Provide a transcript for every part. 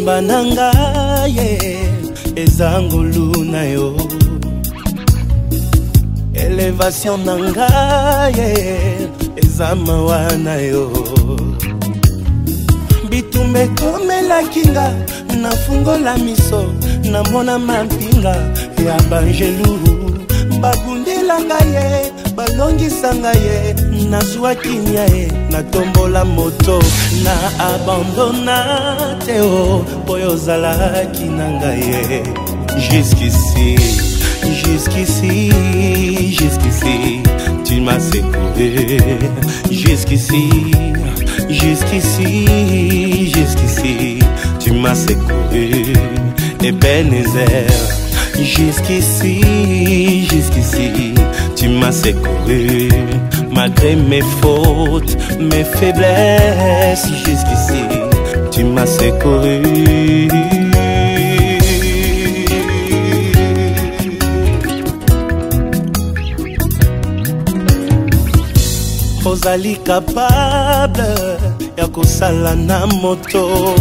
Bananga ye ezangulu na yo Elevation nanga ye ezamawa na yo Bitumbe komela kinga na fungola miso na mona mampinga ya banjelu Babundelanga ye balongisanga ye nazwa kinya ye na tombola moto na abandona teo boyozala kinanga ye jusqu'ici jusqu'ici jusqu'ici tu m'as secouru jusqu'ici jusqu'ici jusqu'ici tu m'as secouru Ebenezer jusqu'ici jusqu'ici tu m'as secouru malgré mes fautes mes faiblesses jusqu'ici tu m'as secouru Ozali capable ya kosala na moto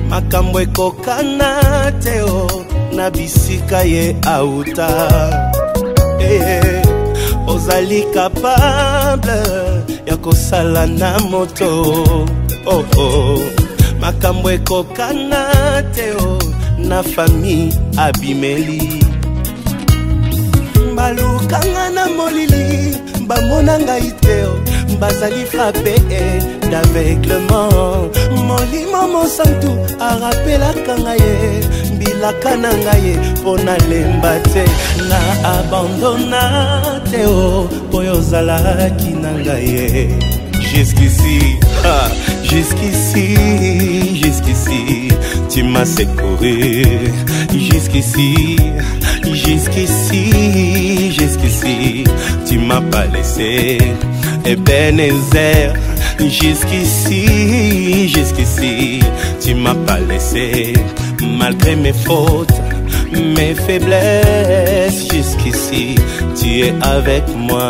makambo ekokana teo na bisika ye auta Ozali capable ya kosala na moto makambo ekokana teo na famille abimeli balukanga na molili bamona ngai teo bazali frappé d'aveuglement molimo mosantu arapelaka ngai mbilaka na ngai mpo nalemba te na abandona teo mpo yozalaki na ngai jusqu'ici jusqu'ici jusqu'ici tu m'as secouru jusqu'ici jusqu'ici jusqu'ici tu m'as pas laissé Ebenezer jusqu'ici jusqu'ici tu m'as pas laissé malgré mes fautes mes faiblesses jusqu'ici tu es avec moi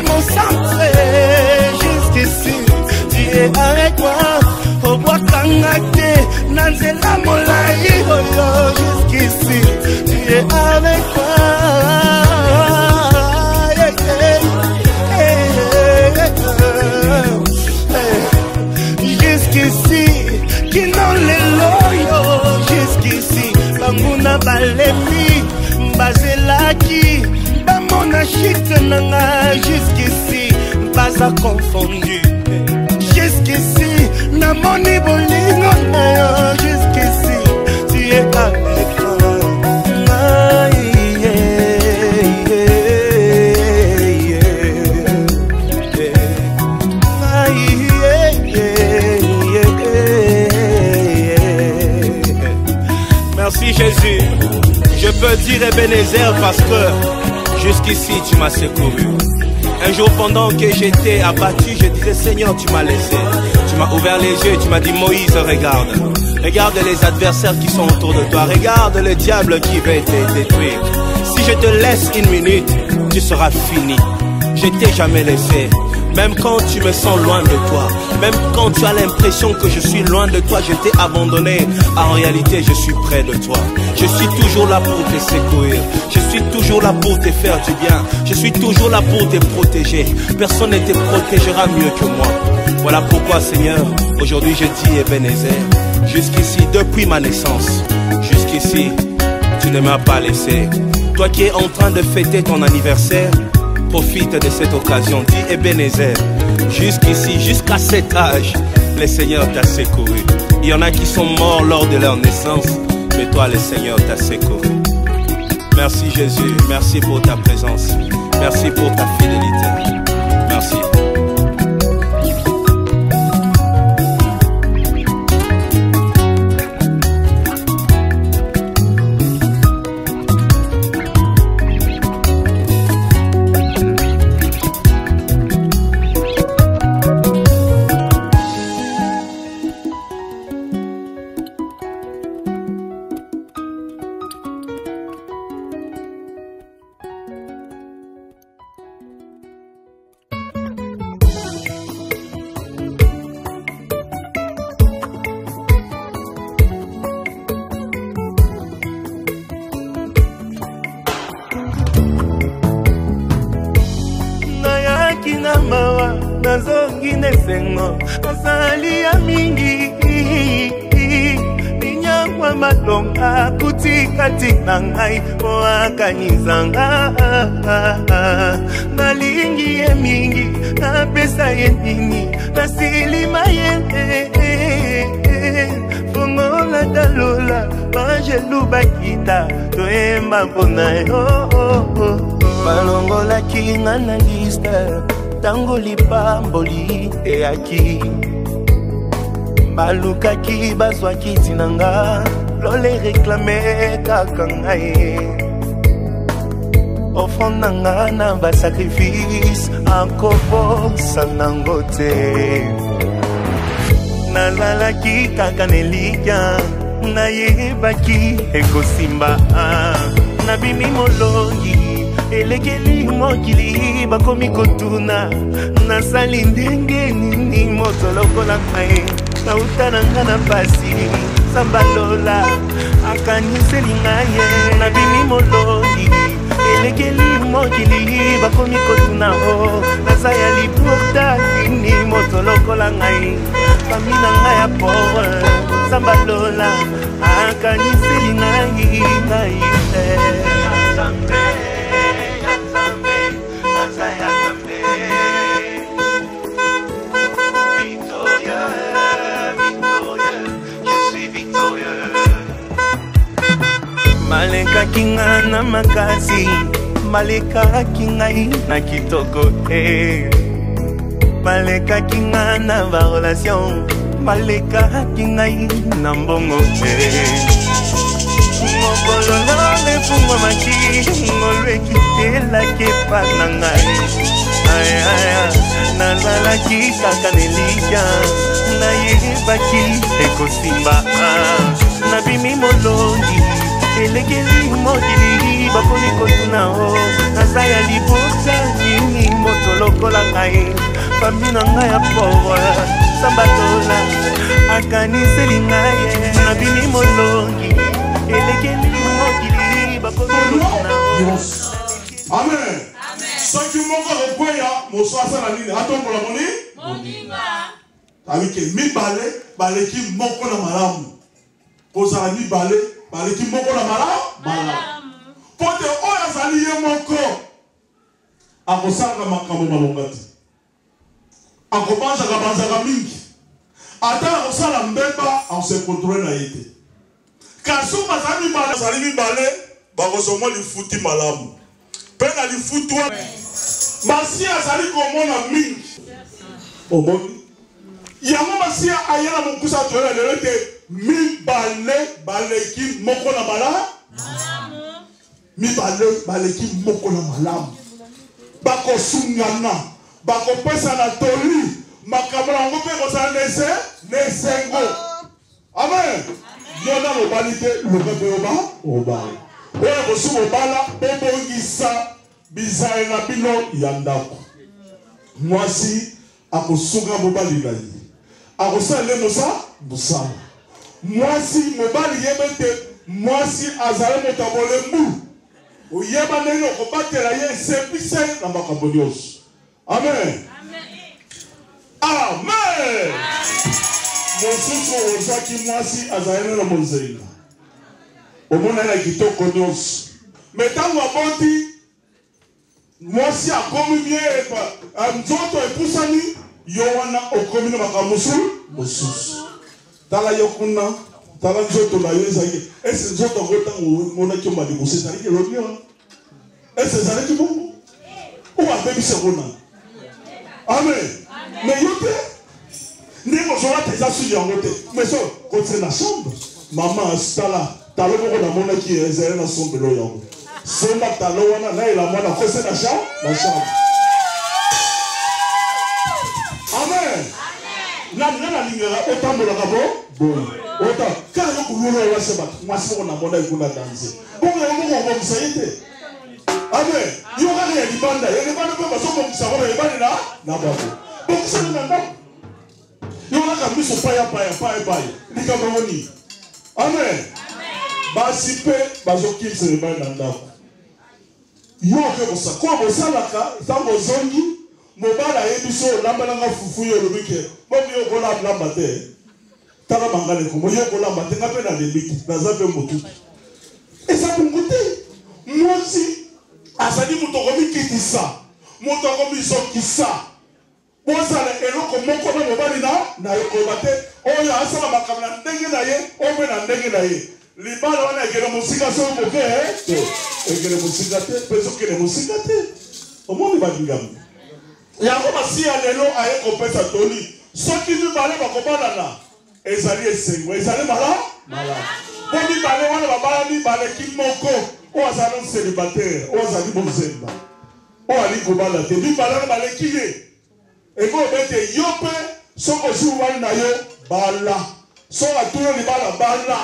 Mon centre jusqu'ici tu es avec moi au bois kangate nanzela molai jusqu'ici tu es avec moi jusqu'ici qui n'ont les loyaux jusqu'ici bamuna balemi bazelaki bamona chute nanga jusqu'ici baza confondu jusqu'ici namoni bolingo na yo jusqu'ici tu es avec moi Merci Jésus, je peux dire Ebenezer parce que jusqu'ici tu m'as secouru. Un jour pendant que j'étais abattu, je disais Seigneur tu m'as laissé. Tu m'as ouvert les yeux, tu m'as dit Moïse regarde. Regarde les adversaires qui sont autour de toi. Regarde le diable qui veut te détruire. Si je te laisse une minute, tu seras fini. Je t'ai jamais laissé. Même quand tu me sens loin de toi, même quand tu as l'impression que je suis loin de toi, je t'ai abandonné. En réalité, je suis près de toi. Je suis toujours là pour te secourir. Je suis toujours là pour te faire du bien. Je suis toujours là pour te protéger. Personne ne te protégera mieux que moi. Voilà pourquoi, Seigneur, aujourd'hui je dis Ebenezer, jusqu'ici, depuis ma naissance, jusqu'ici, tu ne m'as pas laissé. Toi qui es en train de fêter ton anniversaire, profite de cette occasion, dis Ebenezer, jusqu'ici, jusqu'à cet âge, le Seigneur t'a secouru. Il y en a qui sont morts lors de leur naissance, mais toi le Seigneur t'a secouru. Merci Jésus, merci pour ta présence, merci pour ta fidélité, merci. Osali ya mingi Ninyangwa malonga kutika tina ngai Oakanizanga Nalingi ye mingi Napesa ye nini Nasilima ye Fongola dalola Angelu bakita Toemba mpona yo Balongola kinga na lista Tango lipamboli eyaki Balukaki bazwa kitinanga Lole reklame kaka ngai Ofondanga na ba sacrifice Akobosa nango te Nalalaki kaka nelikya Nayebaki ekosimba Nabimi molongi Elekeli mokili bakomi kotuna Nasali ndenge nini moto lokola kai Nautananga na pasi Sambalola akaniseli ngaye Nabimi molongi Elekeli mokili bakomi kotuna ho Nasaya liporta nini moto lokola ngai Famina ngaya power Sambalola akaniseli ngaye Ngai Maleka kinga na makasi Maleka kinga na kitoko Maleka kinga na ba relation Maleka kinga na mbongo Ngololo le fungo maki Ngolwe kitela kepa na ngai Nazalaki kaka nelika Nayebaki ekosimba Nabimi molongi Elekeli mokili bakoni kotuna ho Nasaya liporta nini moto lokola ngai Famina ngai ya power Sambatola akaniseli ngai Nabimi molongi Elekeli mokili bakoni kotuna ho Amen. Soki moko lokoya moswasa na nini atombola moni moninga Avec mibale baleki moko na malamu Kozala mibale baleki moko na malamu Pote oya zali ye moko Akosanga makambo malongati Akobanzaka mingi Ata akosala mbeba akose kontrole na yete Kasuma zali mibale Bakosomo lifuti malamu Pena lifuti wa Masia zali komona mingi Omoni Yango masia ayela mukusa toela lelete mibale baleki moko na malamu Mibale baleki moko na malamu Bako sungana Bako pesa na toli Makamala ngo pe kosala nesengo Amen Yona lobalite lokepe oba Oya kosu obala bobongisa Bizae na bino yandako Mwasi akosunga mobali na ye Akosala musala Mwasi mobali yebete Mwasi azale motabole mbu Oyeba neno kobatela ye sepise na makambo nyonso Amen Amen Mosusu ozaki mwasi azale na monzenga Omona na kitoko nyonso Metango aboti Mwasi akomi bien Nzoto epusani Yowana okomi na makamusu Tala yokuna Tala nzoto na yo ezaki Ese nzoto ngota mona kyo madibuse Zaliki lobyo Ese zaliki mungu Uwa bebi segona Amen Mais yote Ndemo zola teza suji yangote Mais so kote na chambre Maman stala Talo moko na mona ki ezere na sombelo yango Soma talo wana na ila mwana kose na chambre Amen Nana lingera otambola kabo bon ota kana kulula wa seba mwasi na mona ikuna danse bongo yango ko msaite Amen yo kana ya libanda pe basomo msabona libanda na babo bongo sana na ndako yo kana miso paya likaba woni Amen basi pe bazokimse libanda na ndako yo ke bosako bosalaka tango zongi mobala yebiso lamba nanga fufu yo lobike bomi yo kola lamba te tala mangale ko yo kola lamba te ngape na limite na zape motu esa bungote mozi asadi mutokomi kitisa mutokomi sokisa bozala eloko moko na mobali na yokoba te oyo asala makambo na ndenge na ye omwe na ndenge na ye libala wana ekele mosika so moke te ekele mosika te mpe sokele mosika te omoni balingamu yango masiya lelo aye kopesa toli soki mibale bakobanana ezali esengo ezali mala po mibale wana babala mibaleki moko oyo azali célibataire oyo azali bozemba oyo ali kobala te mibale wana baleki ye ekobete yo mpe soko ozwi wani na yo bala soko atuna libala bala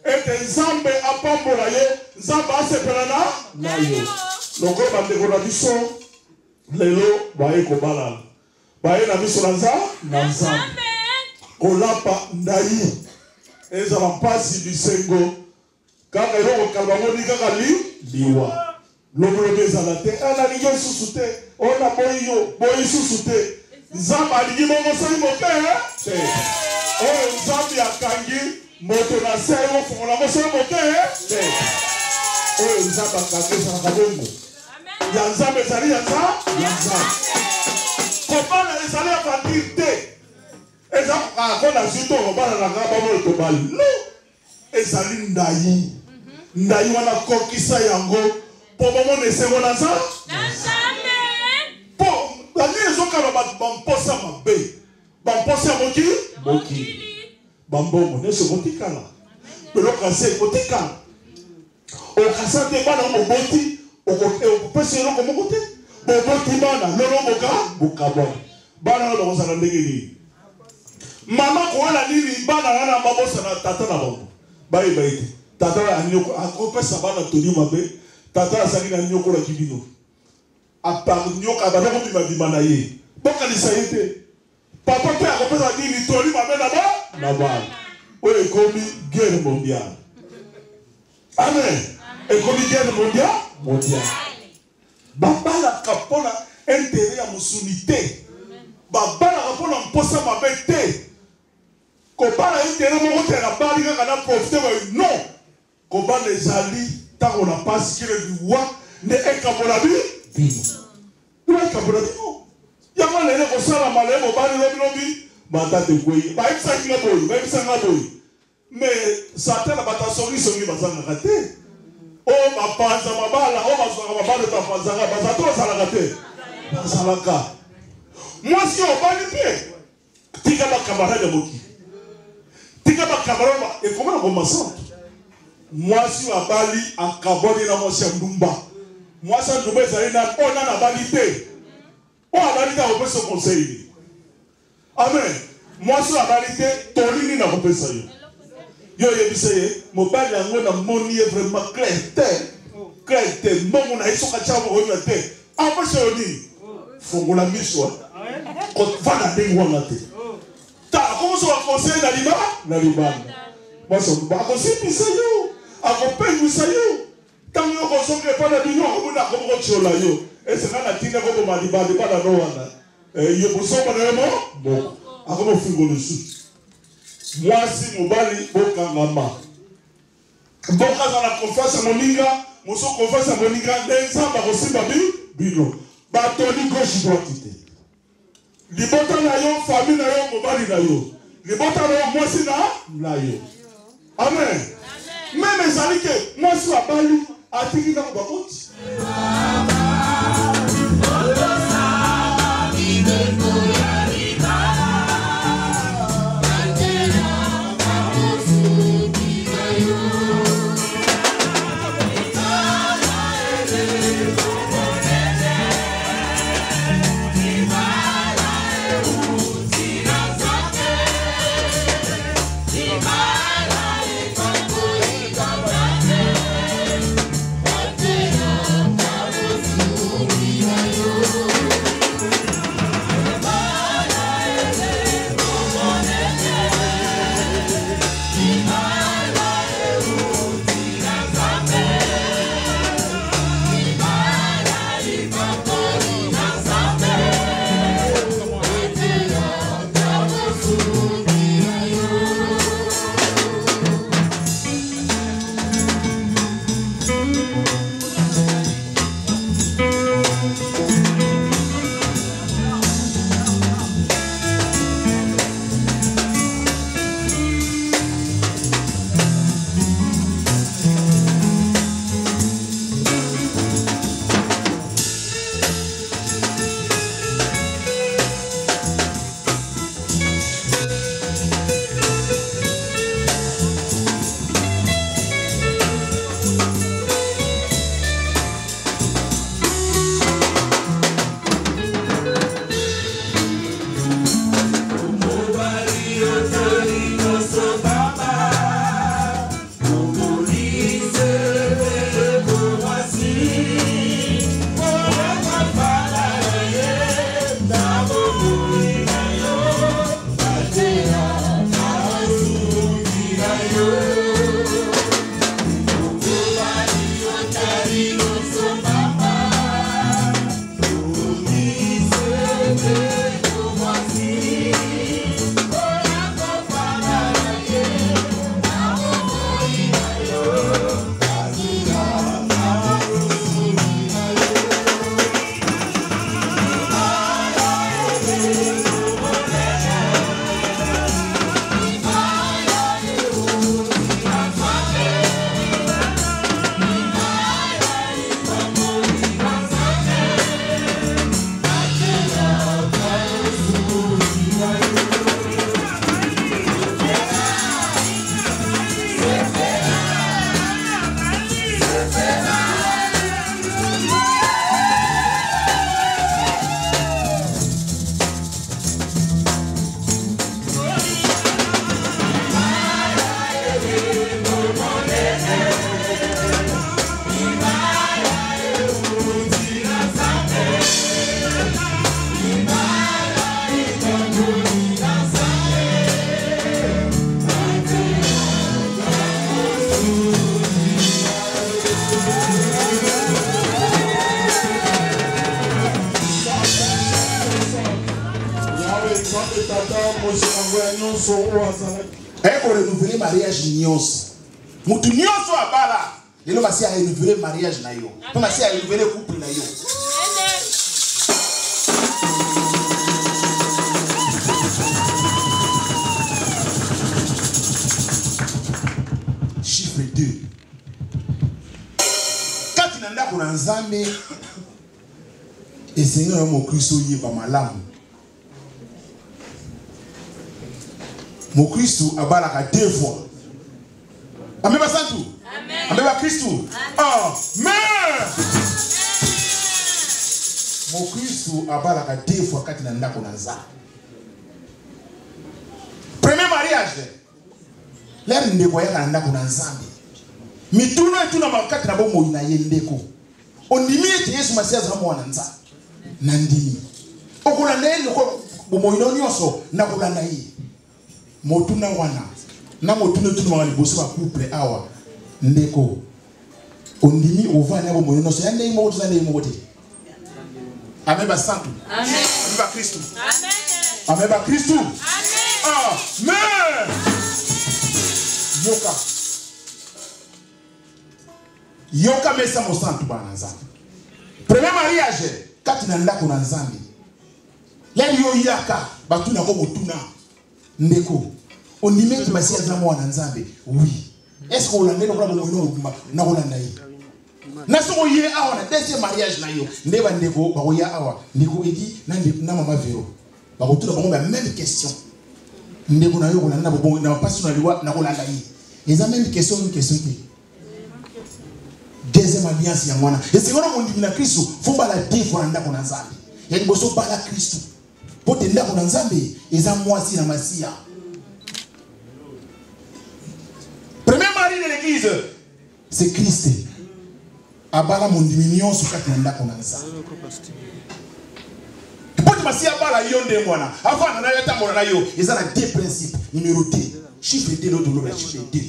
ete nzambe apambola ye nzambe asepela na yo lokola bandeko na biso lelo baye kobalana baye na miso na nzambe kolapa ndayi ezala mpasi bisengo kaka eloko kala bango ni kaka liwa lobolobi ezala te nalingi osusu te ona boyi susu te nzambe alingi bongosoli moke te oyo nzambe akangi moto na se ofongola mosolo moke te oyo nzambe akangi ezalaka bongo ya nzambe ezali ya nzambe kobala ezali ya bandiri te ezako na zito kobala na nga bamoyo tobali no ezali ndayi wana kokisa yango po bomona esengo na nzambe po bangi ezokala bamposa mabe bamposa ya mokili bambongo nyonso ekotikala biloko asi ekotikala okasa te bana moboti okopesa eloko moko te boboti bana lolo bokabwana bana wana bakozala ndenge nini mama kowana nini bana wana babosana tata na bango bayeba ete tata akopesa bana toni mabe tata azali na nyokolaki bino nyoka abanda kobimabima na ye bokanisa ye te papa mpe akopesa nini toni mabe na bana oyo ekomi guerre mondiale amen ekomi guerre mondiale babalaka mpona intere ya mosuni te babalaka mpona mposa mabe te kobala intere moko te na bali kaka na profite bayo non kobala ezali ntango na pasi kele liwa nde ekabola bino ekabola bino yango lelo kosala malaye mobali lobilobi batate kwei bayebisaki nga boye bayebisanga boye mais satan na bato asongisongi bazangaka te oyo bapanza mabala oyo bazwaka mabala tapanzaka bazala to bazalaka te bazalaka mwasi obali mpe tika bakamarade moki tika bakamarade ekomana komasantu mwasi abali akaboni na mwasi ya ndumba mwasi ya ndumba ezali na oyo nana abali te oyo abali te akopesa conseil amen mwasi abali te tolini na kopesa yo yebisa ye mobali yango na moni ye vraiment clair te mbongo na isoka chamo koyina te apesa yo nini fongola miso vana ndenge wana te ta akomoso baconseil na libanda akosimbisa yo akopengwisa yo ntango yo kosoka epa na bino akomona akomokotiola yo eseka na tina koboma libanda bana no wana ye bosomba na yo moko akomofungola susu mwasi mobali bokangama bokaza na confiance ya moninga moso confiance ya moninga nde nzambe akosimba bino batoni gauche droite te libota na yo famille na yo mobali na yo libota na yo mwasi na yo amen meme ezali ke mwasi abali atiki ntango baboti renouveler mariage nyonso. Mutu nyonso abala. Lelo basi a renouveler mariage na yo. Pas basi a renouveler couple na yo. Chiffre 2. Quand tu n'as pas nzambe et Seigneur mon Christ yeba malamu. Mon Christ abalaka 2 fois. Amen basantu. Amen. Amen ba Christ. Amen. Mon Christ abalaka 2 fois quand nanda ko nanza. Premier mariage. L'air ndeko ya nanda ko nanzambe. Mituno etuna makati na bomo ina yendeko. Ondimi ete Yesu Masia za mwana nza. Nandimi. Okola nene ko bomo ino nyonso na kolanda yi. Motuna wana na motuna tuna mwana liboso ba couple awa ndeko ondimi ovana bo moyo no so yande imo tuna ne imo te. Amen ba santu. Amen. Amen ba Kristo. Amen. Amen ba Kristo. Amen. Amen. Yoka mesa mo santu bana nzambe. Premier mariage kati na ndako na nzambe. Leli yo yaka batuna ko motuna ndeko ondime ki Masia za mwana nzambe. Oui. Est-ce que on a ndeko kwa moyo na kolanda yi? Na so ye awa na deuxième mariage na yo. Ndeba ndeko ba ya awa ndeko edi na mama Vero. Ba ko tuna ba même question. Ndeko na yo kolanda bo na pasi na liwa na kolanda yi. Eza même question te. Deuxième alliance ya mwana. Et c'est quand on dit na Kristo faut ba la défendre ndako na nzambe. Ya liboso ba la Kristo. Pote ndako na nzambe eza mwasi na Masia. Premier mari de l'église c'est Christ. Abala mon diminution sur kati na ndako na nzambe. Pote Masia bala yonde mwana. Avant na yata mwana yo, eza na deux principes. Numéro 2, chiffre 2 l'autre le chiffre 2.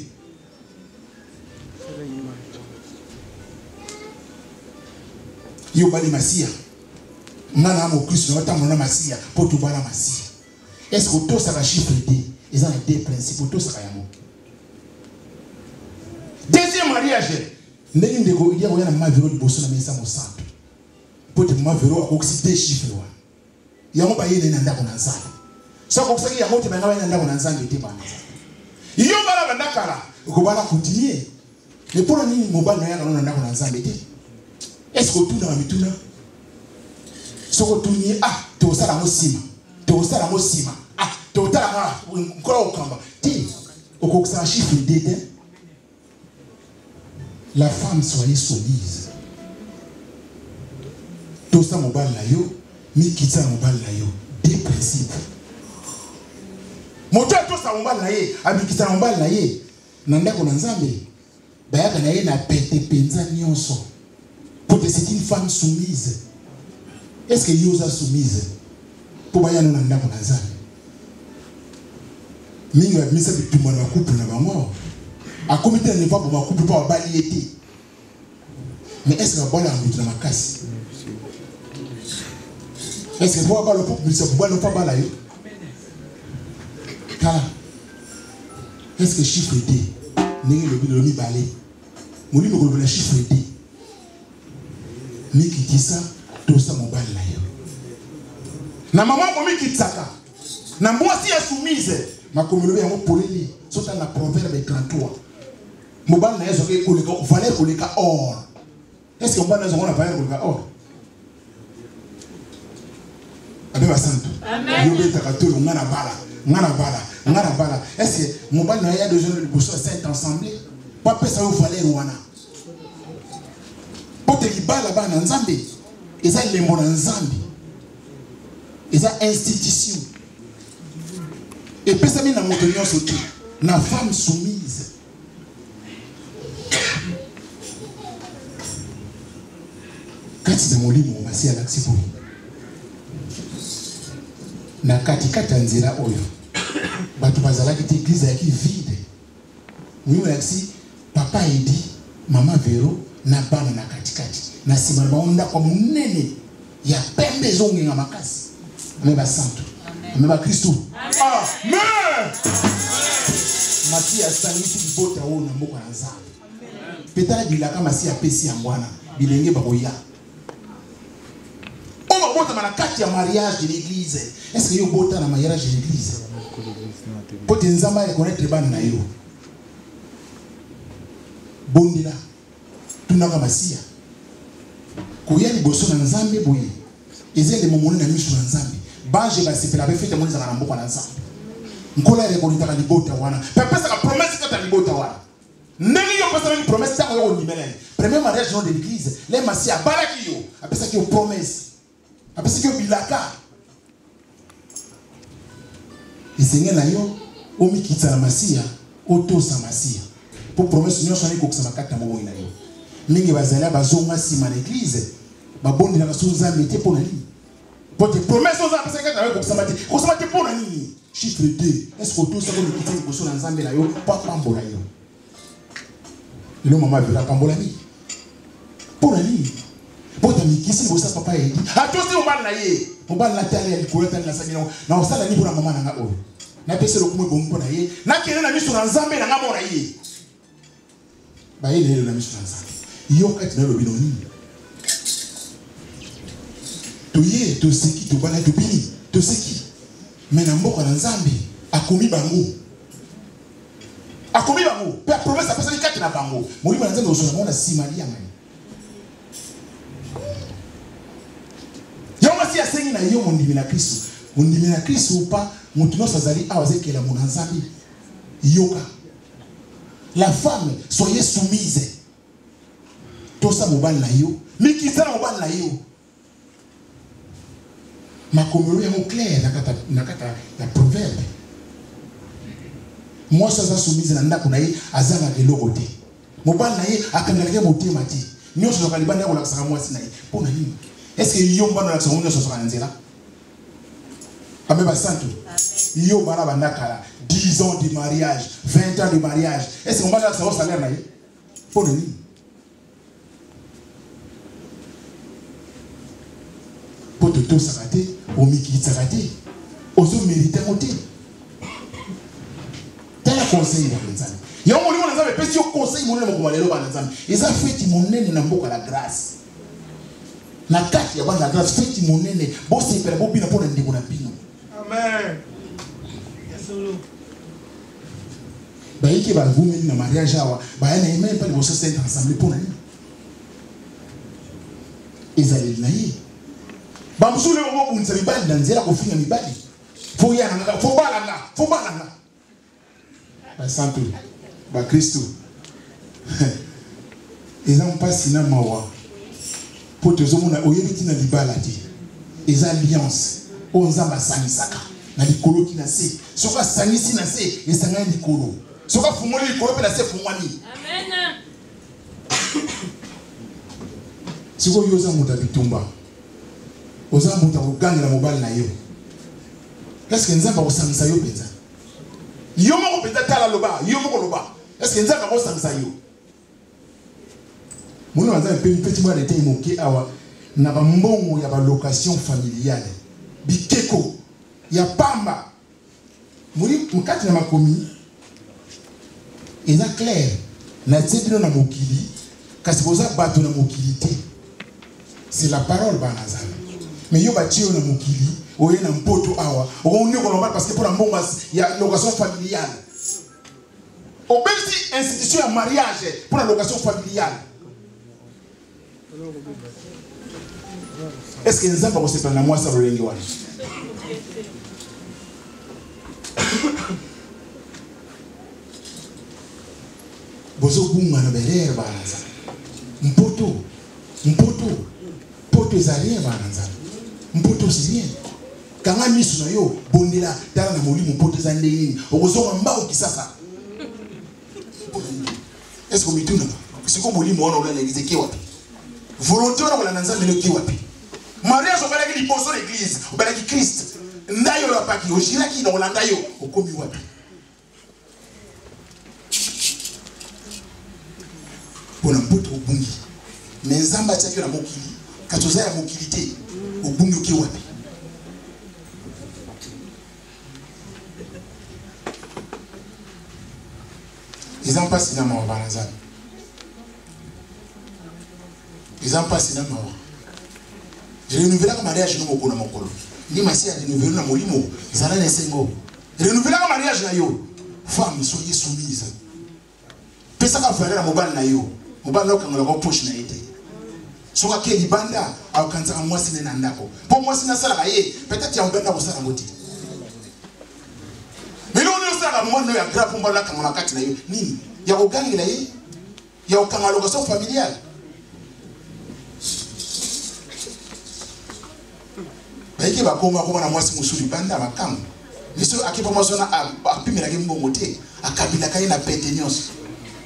Yo bali Masia. Nana mo Christ na wata mwana Masia, pote bala Masia. Est-ce que tout ça va chiffre 2? Eza na deux principes tout ça yamo. Deuxième mariage. Ndenge ndeko il y a na ma Vero liboso na mesa mo santo. Pote ma Vero akoxide chiffre wa. Yango ba yene na ndako na nzambe. So akoxaki yango te banga na ndako na nzambe te bana. Iyo bala bandakala ko bala continuer. Mais pour nini mobali na yaka na ndako na nzambe te? Est-ce que tout dans mituna? So ko tuni te osala mo sima. Te osala mo sima. Te otala nkora okamba. Ti okoxa chiffre 2. La femme soyez soumise. Tout ça mobile na yo, mi kitsa mobile na yo. Deux principes. Moto tout ça mobile na ye, abi kitsa mobile na ye. Nanda ko nzambe. Bayaka na ye na pete penza nyonso. Pour que c'est une femme soumise. Est-ce que yosa soumise? Pour bayana nanda ko nzambe. Mingi wa misa bitumwa na couple na bango. A comité de niveau pour ma couple pas balayer. Mais est-ce que la bonne amie dans ma casse? Est-ce que vous avez le peuple de ce bois ne pas balayer? Car est-ce que chiffre D n'est le but de balai? Mon livre le chiffre D. Mais qui dit ça, tout ça mon bal là. Na maman comme qui tsaka. Na moi si soumise. Ma communauté est pour les. Soit dans la proverbe 33. Mon bal là est valeur pour les cas or. Est-ce qu'on va dans un valeur pour les cas or? Amen. Amen. Est-ce que mon bal n'a pas besoin de bosser cet ensemble? Pas peut ça vous valeur ou ana. Pour te libérer là-bas dans Zambie, et ça les mots dans Zambie, et ça institution. Et puis ça met dans mon tenir sauté, la femme soumise. Quand c'est mon livre, on va s'y aller pour lui. Na katikata nzira oyo batu bazalaki te église yaki vide mimi laksi papa edi mama Vero na bana na katikati na sima baonda kwa munene ya pembe zongenga makasi ameba santo ameba Kristo amen Matia saniti bibota ona moko na nzambe petala bilaka masi apesi ya mwana bilenge bakoya on va na carte ya mariage de l'église. Est-ce que yo bota na mariage de l'église? Pour te nzamba reconnaître ban na yo. Bondila. Tunaka masia. Koya liboso na nzambe boye. Ezele momoni na misu na nzambe. Banje ba sepela be fete moni za na mboko na nzambe. Nkola reconnaître ka libota wana. Pesa ka promesse ka ta libota wana. Ndenge yo pesa na promesse ta yo nimele. Premier mariage de l'église, les masia balaki yo. Apesa ki yo promesse. Après ce que bilaka. Et Seigneur na yo, omi kitsa la masia, oto sa masia. Pour promesse nous sonner ko kusama kata mo ina yo. Mingi bazala bazonga sima l'église. Ba bondi na soza mete pour nani. Pour te promesse aux après kata ko kusama te. Ko kusama te pour nani. Chiffre 2. Est-ce que tout ça ko kitsa ko so na nzambe na yo, pas pambola yo. Le maman veut la pambola ni. Pour nani. Bota mikisi bosa papa edi atosi obala na ye obala na tale ya likolo tale na samina na osala ni bona mama na nga oyo na pese lo kumwe bompo na ye na kene na miso na nzambe na nga mona ye ba ile na miso na nzambe yo kati na lobino nini to ye to seki to bala to bini to seki mena mboko na nzambe akomi bango pe promesse a pesa ni kati na bango muri ba nzambe osona mona simalia ngani. Si a sengi na yo mondimi na Kristo ou pas mutuno sazali awazeke la monanzami yoka la femme soyez soumise to sa mobile na yo mikisa na mobile na yo makomero ya clair nakata ya proverbe moi ça soumise na ndako na ye azanga eloko te mobile na ye akangaleke motema te nyonso zokalibana ya kolakisaka mwasi na ye pona nini. Est-ce que yo mbano la seconde so sokana nzela? Ameba santo. Yo bana bandakala 10 ans de mariage, 20 ans de mariage. Est-ce qu'on va la savoir salaire na ye? Pour nini? Pour te sakate, o miki sakate. Ozo mériter monter. Tel conseil na nzambe. Yo mo na nzambe pesi yo conseil mo na mo lelo ba nzambe. Eza feti monene na mboka la grâce. Na kati ya banda grâce feti monene bo sepela bo bina pona ndeko na bino. Amen. Ba yiki ba vumeli na mariage awa ba yana même pas de bosse saint ensemble pona ni. Ezali na ye. Ba musule mo bunza mibali na nzela ko finga mibali. Fo yana fo balanga. Ba santo ba Kristo. Ezam pas na mawa. Pour te zomona oyebiti na libala te. Eza alliance. Onzamba sangisaka. Na likolo ki na se. Soka sangisi na se, esanga likolo. Soka fumoli likolo pe na se fumwani. Amen. Siko yoza muta bitumba. Oza muta ogangela mobali na yo. Est-ce que nzamba osangisa yo penza? Yo moko penza tala loba, yo moko loba. Est-ce que nzaka bo sangisa yo? Muna wanza petit moi l'été moké awa na ba mbongo ya ba location familiale. Bikeko ya pamba. Muri mukati na makomi. Eza clair na tsebino na mokili kasi boza bato na mokilité. C'est la parole banazana. Mais yo batio na mokili oye na mpoto awa. On ne kolomba parce que pour la mbongo ya location familiale. Obéi institution ya mariage pour la location familiale. Est-ce que nous avons pas moi ça le lengo? Bozo bunga na belere banza. Mpoto ezali banza. Mpoto c'est rien. Kanga misu na yo bondela tala na molimo mpoto za ndeni. Okozonga mbao kisasa. Est-ce que vous me dites c'est comme molimo wana ola l'église ki wapi? Volonté wana ola nzambe le ki wapi? Mariage on va la ki poso l'église, on va la ki Christ. Ndayo la paki oshira ki na olanda yo okomi wapi? Pona mpoto obungi. Mais nzamba tshaki na mokili, katoza ya mokilité, obungi ki wapi? Ils n'ont pas si nama wa banazana. Ils n'ont pas si nama wa. Je renouvelle la mariage no moko na mokolo. Ni masi ya renouvelle na molimo, zala na sengo. Renouvelle la mariage na yo. Femme soyez soumise. Pesa ka valeur na mobali na yo. Mobali na kangala ko poche na ete. Soka ke libanda au kanza mwasi na ndako. Po mwasi na sala ye, peut-être ya mbenda ko sala ngoti. Mais nous nous sommes moi nous ya grave pour la kangala kati na yo. Nini? Ya ogangi na ye. Ya okangala location familiale. Baiki ba koma na mwasi musuli banda makamu. Miso akipa mwasi na apimela ke mbongo te. Akabila kai na pete nyonso.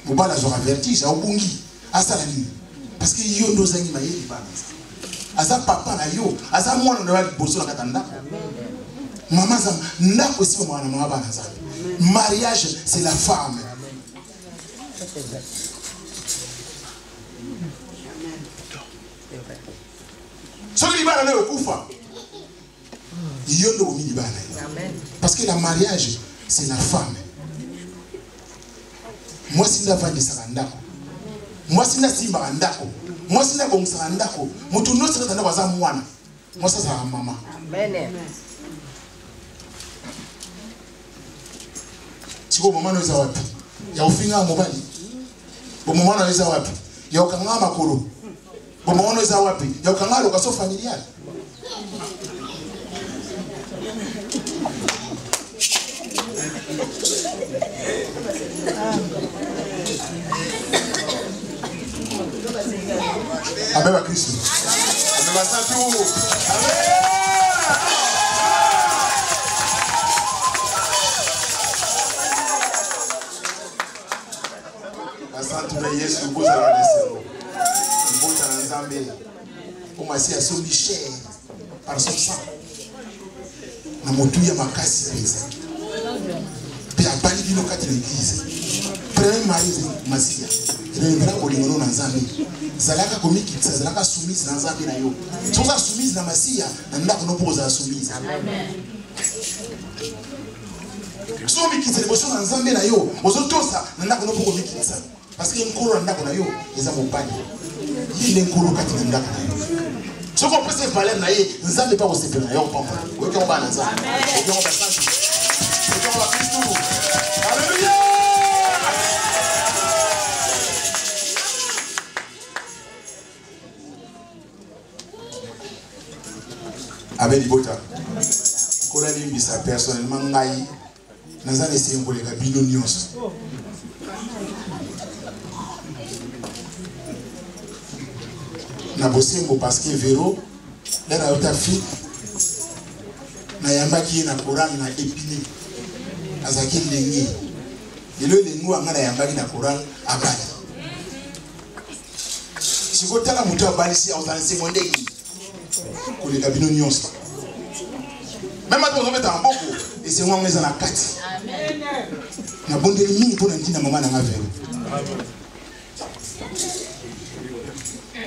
Mobala zo avertise obungi. Asala nini? Parce que yo ndo zangi mayeli bana. Asa papa na yo, asa mwana na wali boso na katanda. Maman za ndako si mwana mwa bana za. Mariage c'est la femme. Soki libana leo kufa. Yo ndo umini bana. Parce que le mariage c'est la femme. Moi si ndavandi sakandako. Moi si na simba ndako. Moi si na bongsa ndako. Mutu no sira ndako za mwana. Moi ça ça mama. Amen. Siko mama no za wapi? Ya ufinga mobali. Bo mama no za wapi? Ya ukanga makolo. Bo mama no za wapi? Ya ukanga location familiale. Amen à Christ. Amen à Saint-Tout. Amen. La Sainte Yesu vous a laissé. Vous a Nzambe. Pour masser à son cher par son sang. Na motu ya makasi pesa. Pe abali bino kati l'église. Premier mari masia. Renvera bolingono na Nzambe. Zalaka komiki zalaka soumise na Nzambe na yo. Soza soumise na masia na ndako no poza soumise. Amen. So mikitse boso na Nzambe na yo, bozo tosa na ndako no poko mikitsa. Parce que nkolo na ndako na yo eza mobali. Yile nkolo kati na ndako na yo. Soko pese valeur na ye, Nzambe pa osepela na yo papa. Oke on ba na Nzambe. Oke on ba santi. Oke on ba Kristo. Alléluia. Avec Libota, quand on limbisa personnellement ngai, nous allons essayer de faire des bidonions. Na bossé parce que Véro, elle a eu fille, na yamba qui na Coran na épine, azaki lengi, et le lengu anga na yamba qui na Coran abali. Si vous avez la moto abali si on s'en sait moins de les bidonions. Même quand on met en beaucoup, et c'est moi qui les en a 4. na bondeli mingi pour ntina maman na ngavero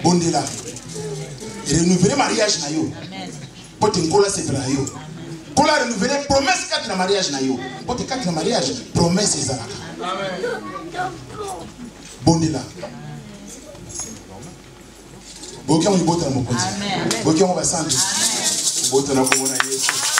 bondela renouveler mariage na yo pote ngola c'est vrai yo kola renouveler promesse 4 na mariage na yo pote 4 na mariage promesse ezalaka bondela bokia mo ibota na mokonzi bokia mo basantu bota na komona Yesu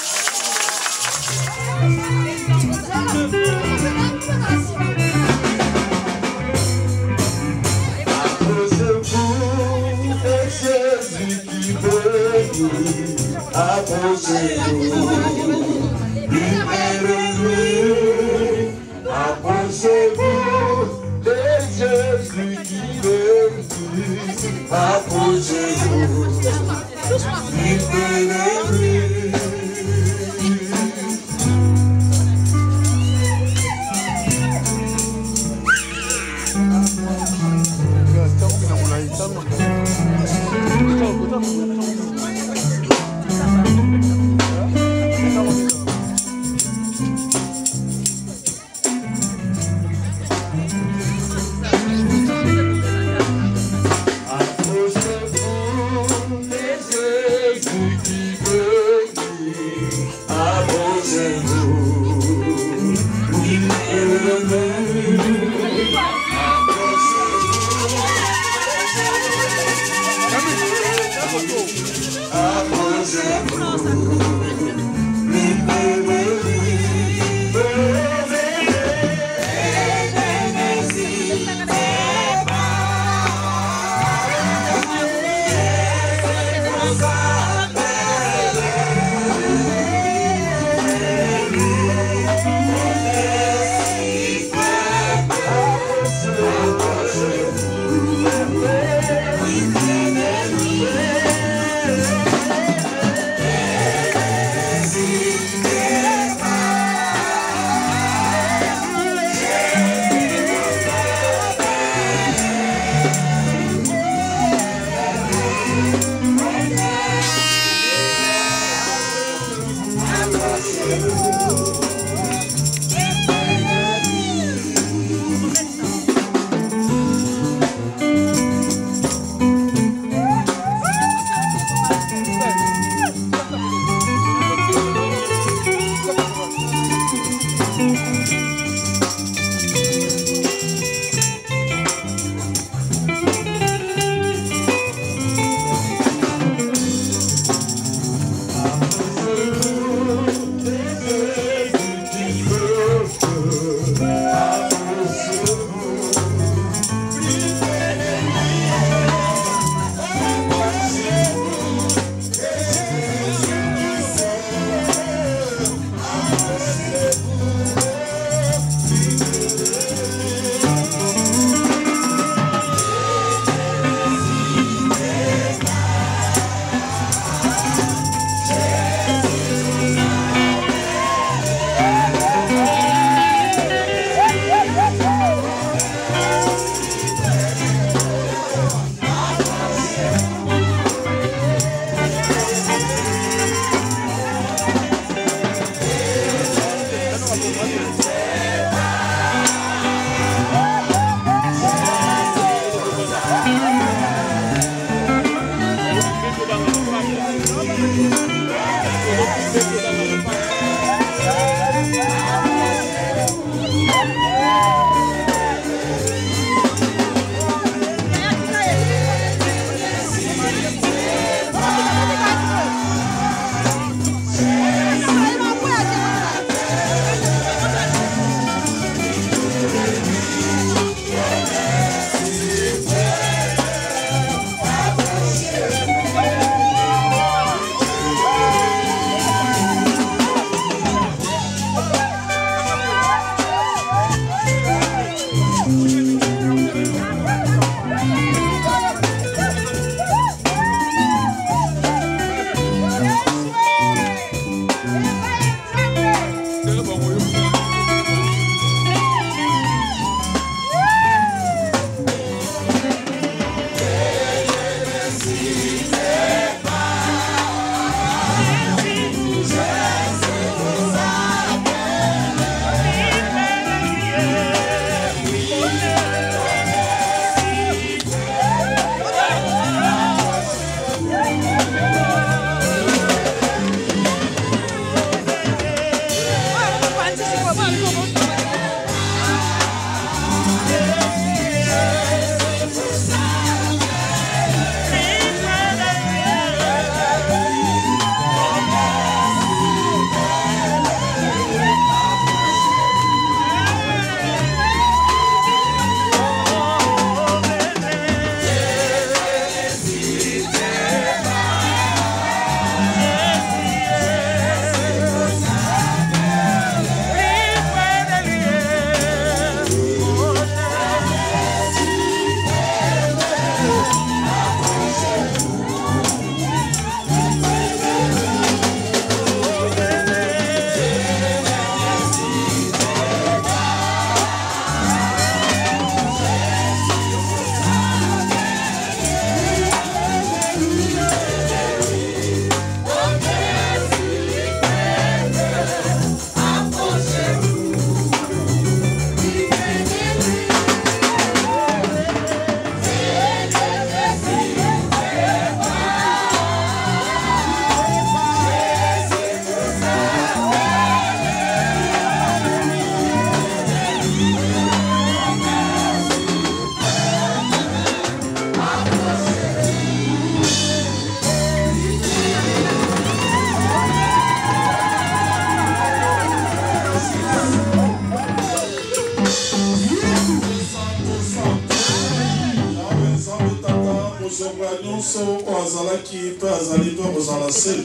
muzonga nyonso oazalaki pe azali pe kozala se.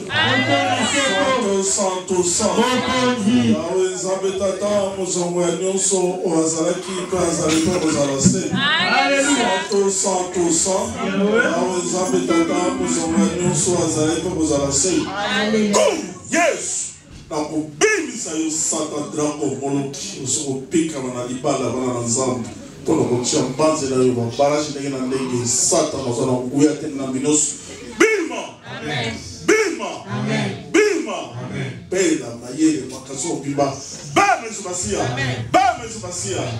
Santo Yawe Nzambe Tata muzonga nyonso oazalaki pe azali pe kozala se. Santo Yawe Nzambe Tata muzonga nyonso azali pe kozala se. Yes. Nakubimisa yo sata drako moloki usokopika na libala bana na Nzambe. Pour le banze na yo barashi ndenge na ndenge sata mazana kuya tena minos bima amen bima amen bima amen bela mayele makaso bimba ba mesubasia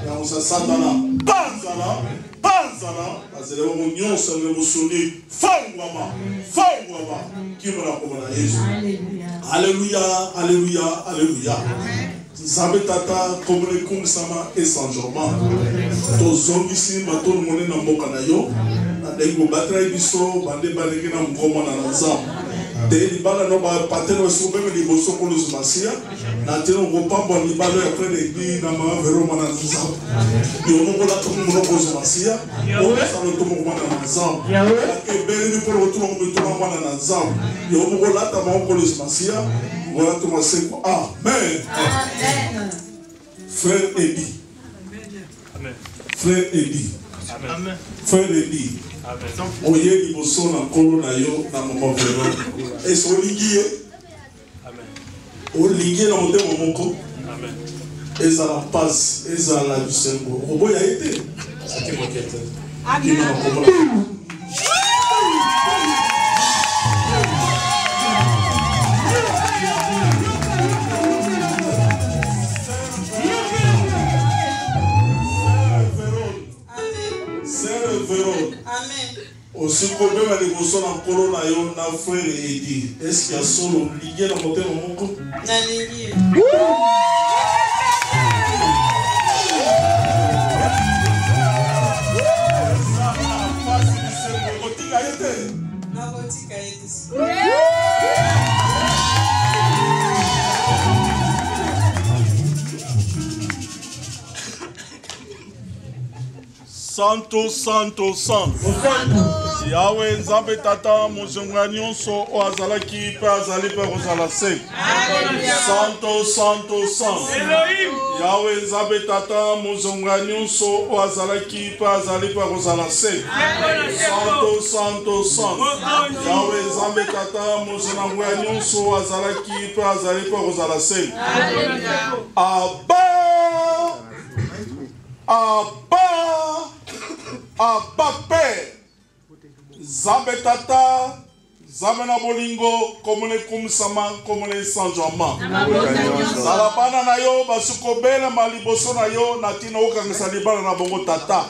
ya usa satana panzana azele wo nyonso le musuni fangwama kimona komona Yesu haleluya amen Nzambe Tata komone kumsama esanjorma tozongisi matolo mone na mboka na yo na dengo batra biso bande balenge na ngoma na Nzambe te libala no ba patelo so bebe liboso ko luzumasia na teno go pamba libala ya près de bi na ma vero mana Nzambe yo no ko la to mo no ko zumasia o sa no to mo mana Nzambe ya ke bele ni pour retour mo to mo mana Nzambe yo mo ko la ta mo ko luzumasia voilà tout le monde. Amen. Frère Eddie. Amen. Frère Eddie. Amen. Frère Eddie. Amen. Oye liboso na kolo na yo na mama vero. Est-ce olingie? Amen. Olingie na motema moko. Amen. Eza la paz, eza la dusengo. Obo ya été. Saki mokete. Amen. Aussi comme même les bossons en colo na yo na frère Eddie. Est-ce qu'il y a solo lié dans mon terme mon coup? Na lié. Santo. Yawe Nzambe Tata muzonga nyonso oazalaki pe azali pe kozala se. Santo. Yawe Nzambe Tata muzonga nyonso oazalaki pe azali pe kozala se. Santo. Yawe Nzambe Tata muzonga nyonso oazalaki pe azali pe kozala se. Abba Père Nzambe Tata Nzambe na bolingo komone kumsama komone sanjama salabana na yo basukobela maliboso na yo na tina okangisa libala na bongo Tata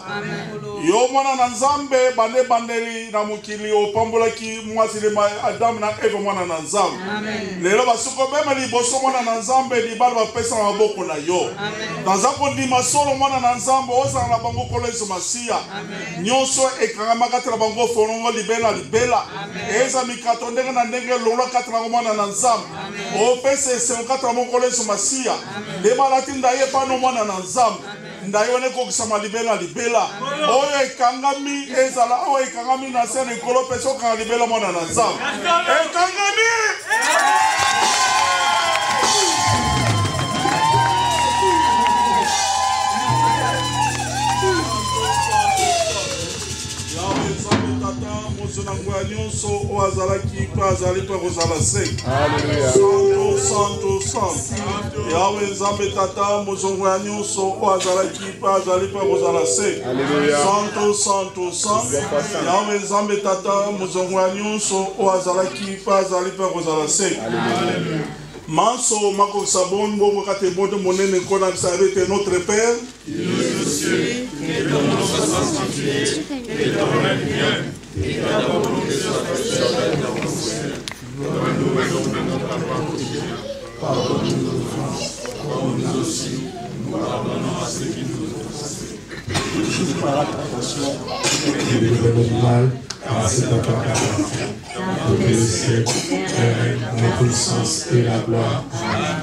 yo mwana na Nzambe bandeli na mukili opambolaki mwasi le Adam na Eva mwana na Nzambe lelo basukobela liboso mwana na Nzambe libala bapesa na maboko na yo nazako ndima solo mwana na Nzambe oza na bango kolezo masia nyonso ekangama na bango fonongo libela eza mikato ndenge na ndenge lolo katana mwana na Nzambe opese se katana mokolezo masia lebalati ndaye pano mwana na Nzambe ndayone ko kisama libela oyo ekangami ezala oyo ekangami na sene kolo peso ka libela mwana na Nzambe ekangami nyonso oazalaki pe azali pe kozala se. Santo. Yawe Nzambe Tata mozongo ya nyonso oazalaki pe azali pe kozala se. Santo. Yawe Nzambe Tata mozongo ya nyonso oazalaki pe azali pe kozala se. Manso mako sabon bongo kate bodo monene kona bisarete notre Père. Et ton nom soit sanctifié, et ton règne vienne. Et ta volonté soit faite sur la terre comme au ciel. Donne-nous aujourd'hui notre pain quotidien. Pardonne-nous nos offenses, comme nous aussi, nous pardonnons à ceux qui nous ont offensés. Ne pas la tentation, mais délivre-nous du mal, car c'est à toi qu'appartient. Pour le siècle, le règne, la puissance et la gloire. Amen.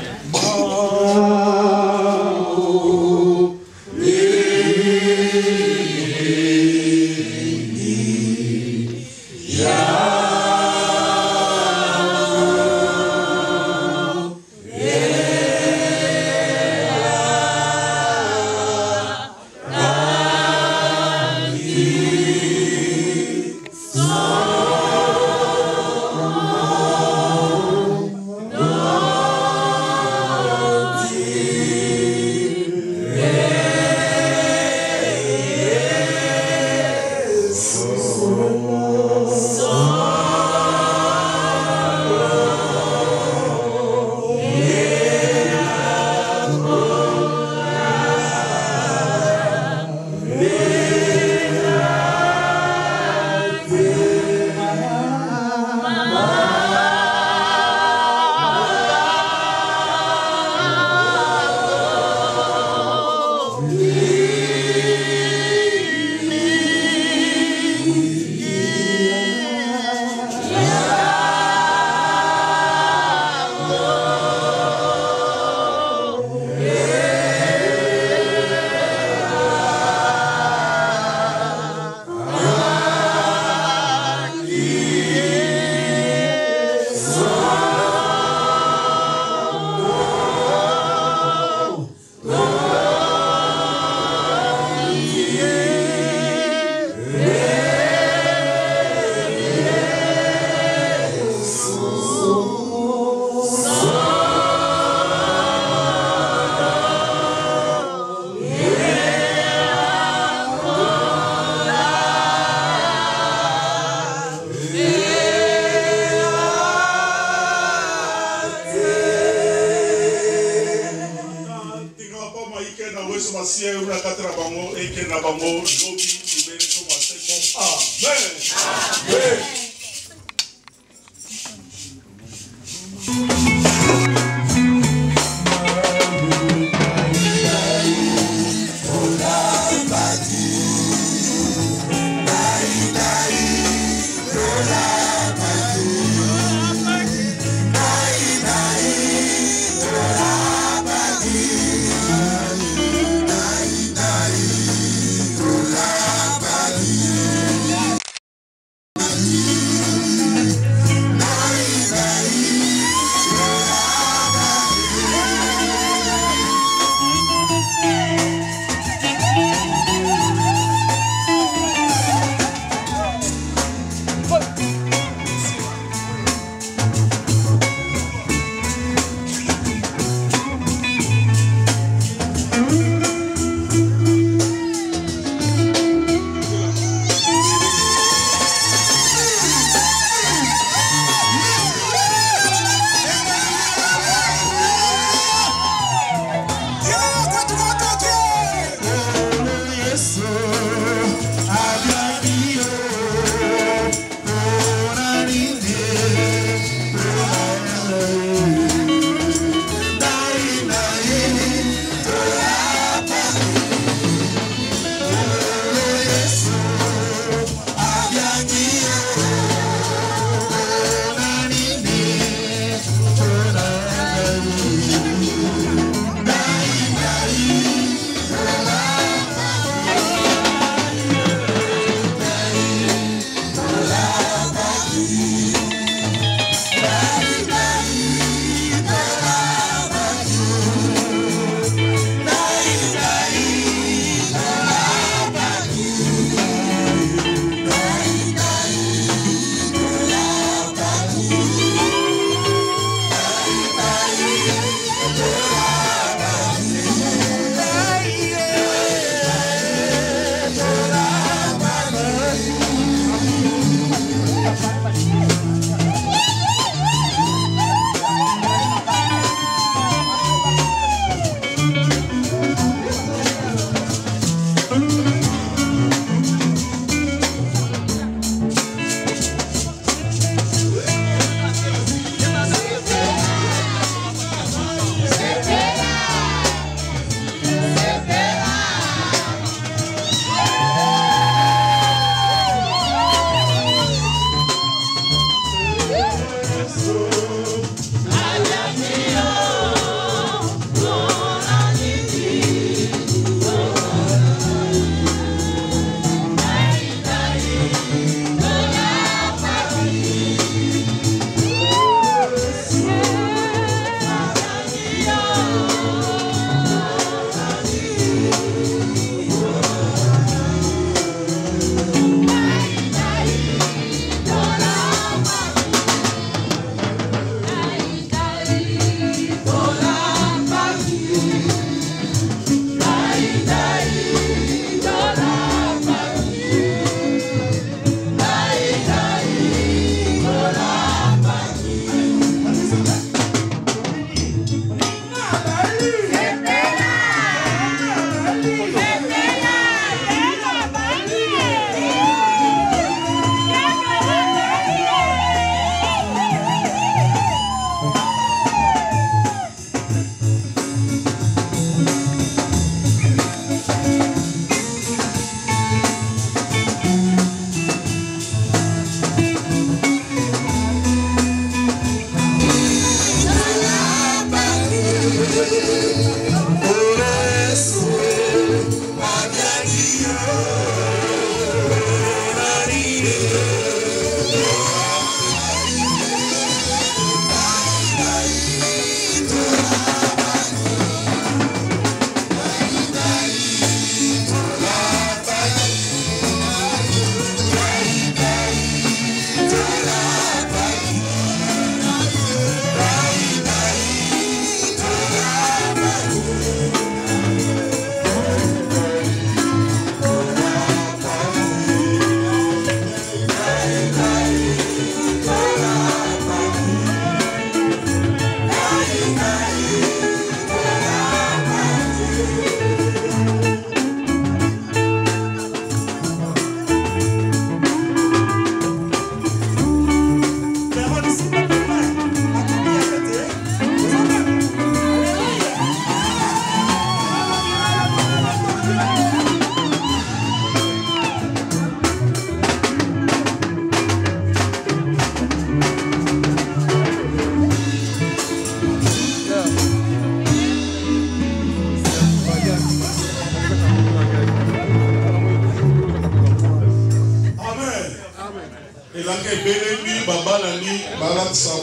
ezalaki ebelemi babalani balatisa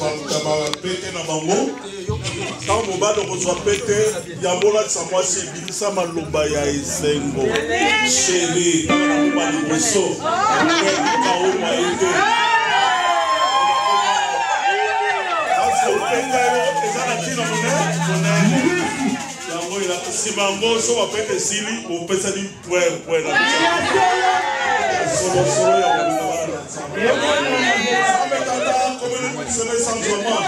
bapete na bango ntango mobali okozwa pete yango olatisa mwasi ebimisa maloba ya esengo sheri ntango na mobali liboso kaoma ete openga yo eza na ntina monene yango nsima yango so bapete esili opesani pwe na solosolo ya kolinga bana na nzambe tata communauté missionnaire sans joiement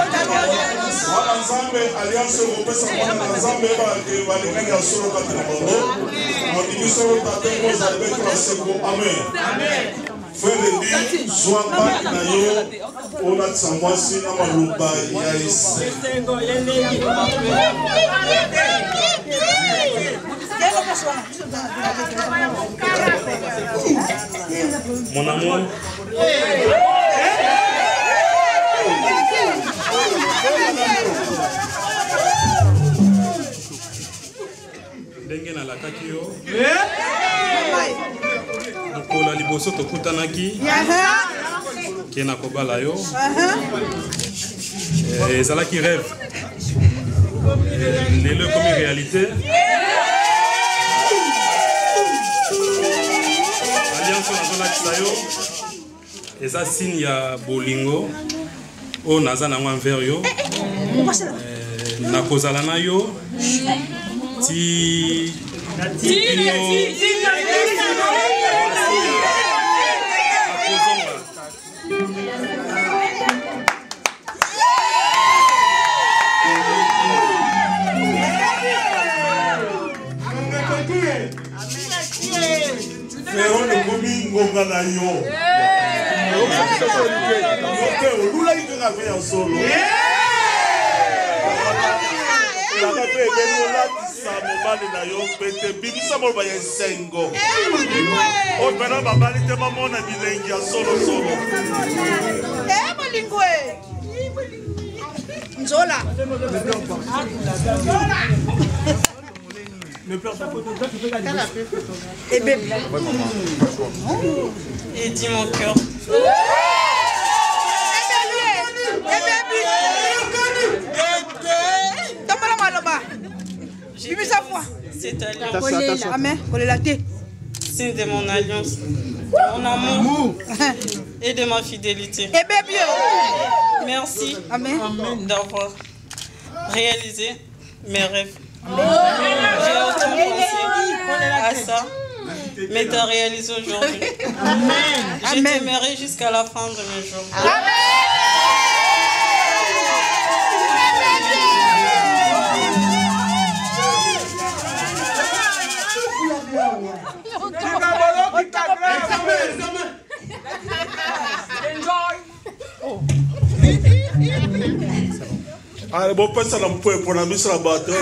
wana nzambe alliance ekopesa mwana na nzambe balingaki ya solo kati na bango mondimi solo tate kozala beti baseko amen frere di zwa baki na yo olatisa mwasi na maloba ya esengo mon amour ndenge nalakaki yo mokolo ya liboso tokutanaki ke na kobala yo ezalaki rêve lelo ekomi réalité alliance nazolakisa yo eza signe ya bolingo oyo naza nango envers yo nakozala na yo ti Pero ne komi ngonga na yo. Yoke olula ika fe ya solo. La ka pe benu la tisa mobali na yo pete bibisa mo ba yesengo. O pena babali te mamona bilengi ya solo. Bolingwe. Nzola. Ne pleure pas, tu peux gagner. Et bébé. Et dis mon cœur. C'est alliance. Amen. Signe de mon alliance, de mon amour et de ma fidélité. Merci d'avoir réalisé mes rêves. J'ai autant pensé à ça, mais tu as réalisé aujourd'hui. Je t'aimerai jusqu'à la fin de mes jours. Allez, bon, passe à l'emploi pour la mise à la bateau.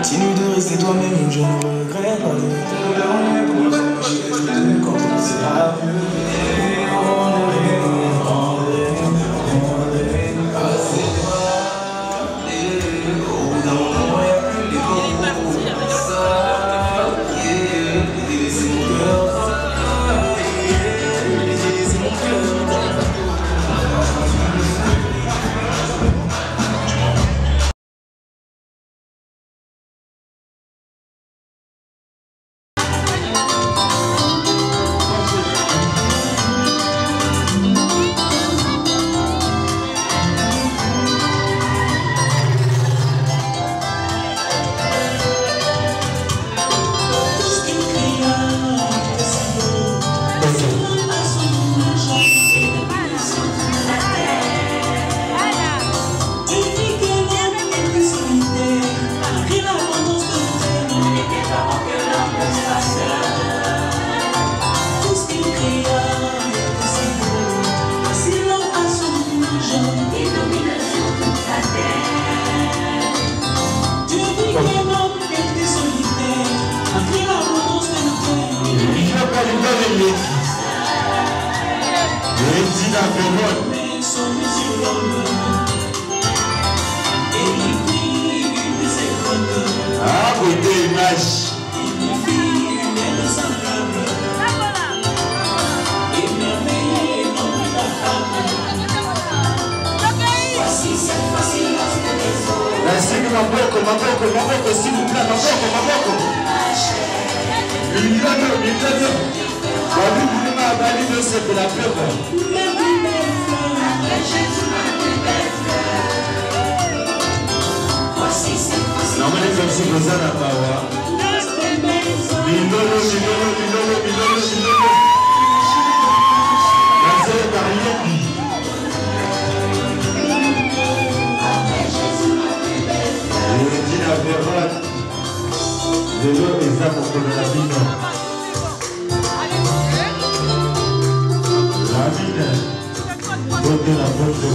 Continue de rester toi-même, je ne regrette pas de te donner pour moi. Je vais te donner quand on sera mieux. S'il vous plaît, Maboko. C'est de la peur. Non, mais les hommes sont à la power. Milolo. De l'eau et ça pour que la mine. La mine. Côté la photo.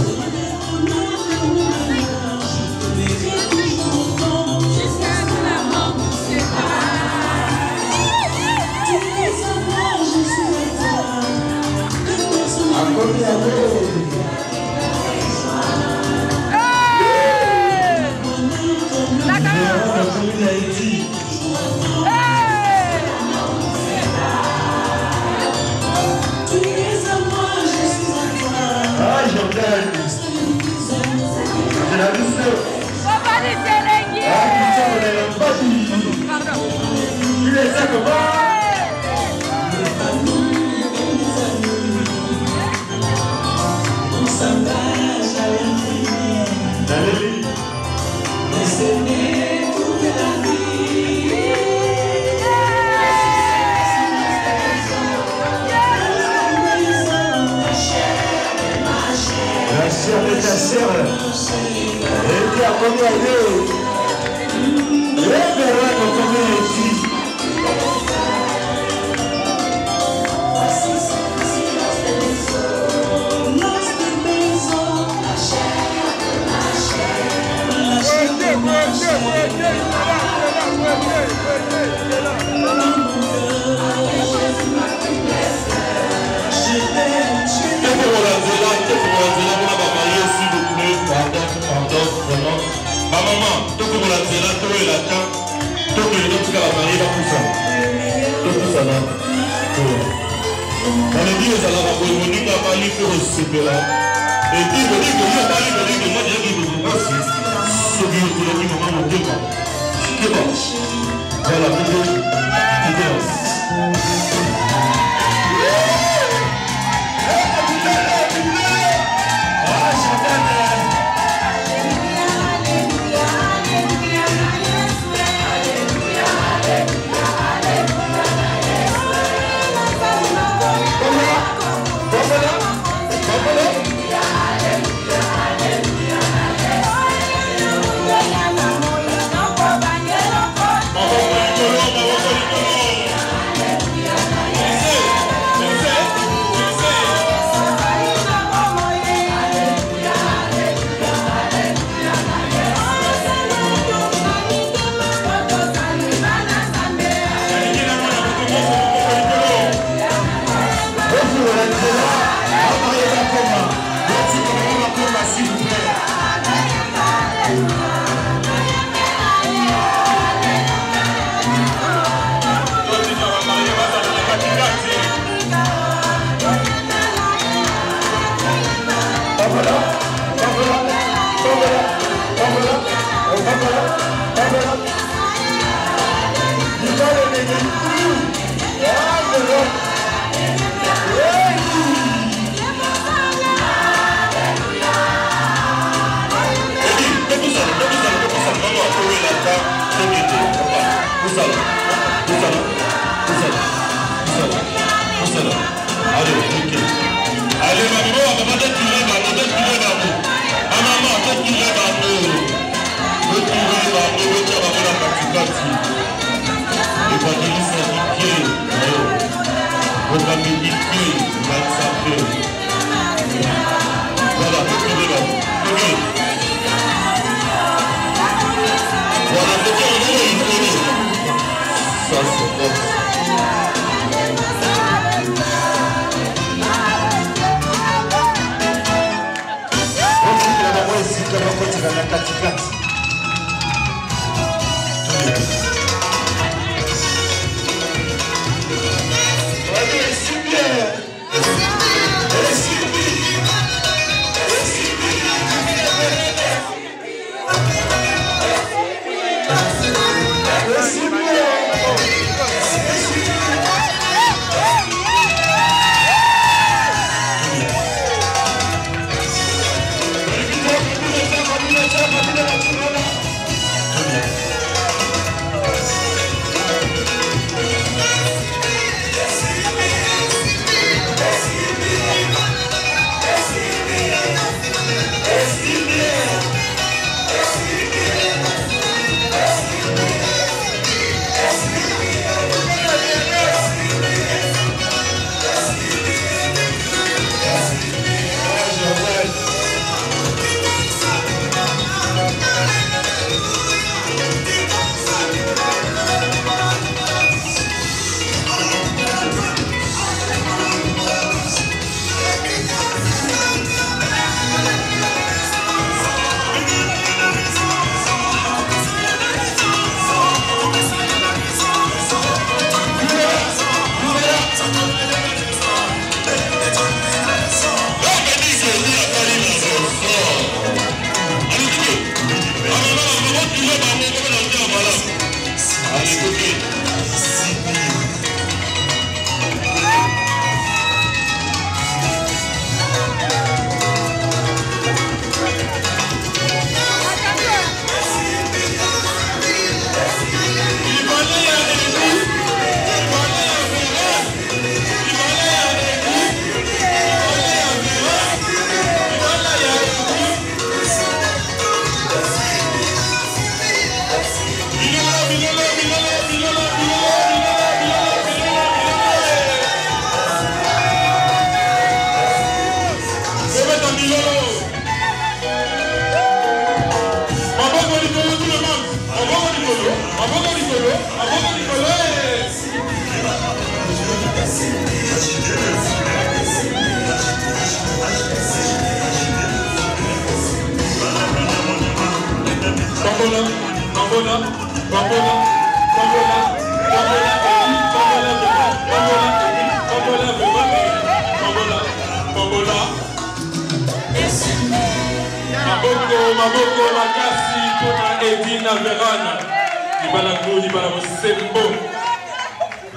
kati.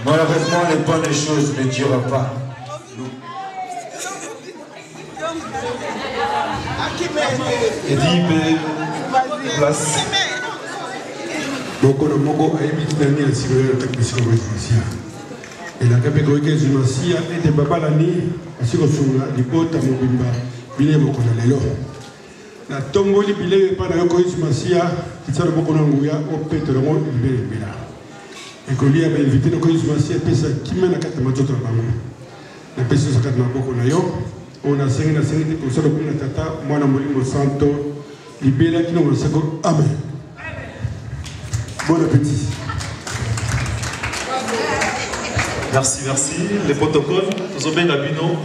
Malheureusement, les bonnes choses ne durent pas. Edibe, place. Moko na moko ayebi nani ya sikoyo ta kisiko masia. Ela kape ko ke masia ete baba lani asiko sunga libota mobimba bile moko na lelo. Na tongoli bile pa na ko masia tsara moko na nguya o petro mo libere bela. Et qu'on lui a invité nos congélations, qui mène à 4 matins de la maman. La personne qui a 4 matins, on a 5 pour ça, le tata, moi, la molimo santo, libéré qui nous a amen. Bon appétit. Merci, merci. Les protocoles, nous avons bien la bino.